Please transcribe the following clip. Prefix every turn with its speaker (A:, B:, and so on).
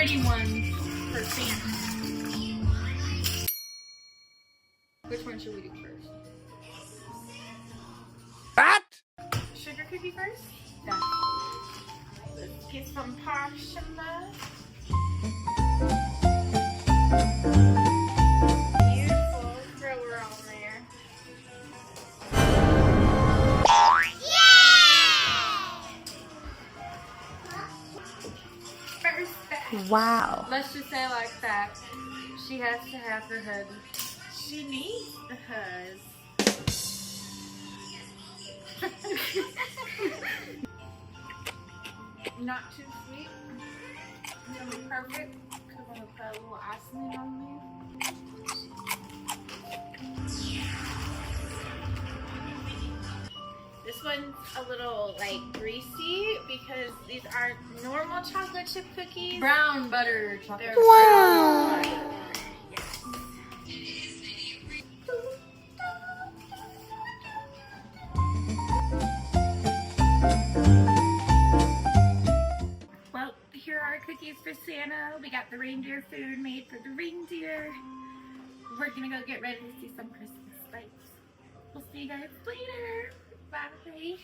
A: pretty ones for Santa. Which one should we do first?
B: What?
A: Sugar cookie first? Yeah. Let's get some marshmallows. Beautiful. Throw her on there. First batch.
B: Wow.
A: Let's just say like that. She has to have her hubby. She needs the huzz. Not too sweet. It's gonna be perfect because I'm gonna put a little icing on there. This one's a little like greasy because these aren't normal chocolate chip cookies.
C: Brown butter chocolate.
A: They're
B: Wow.
A: brown butter. Well, here are our cookies for Santa. We got the reindeer food made for the reindeer. We're gonna go get ready to see some Christmas lights. We'll see you guys later. Bye.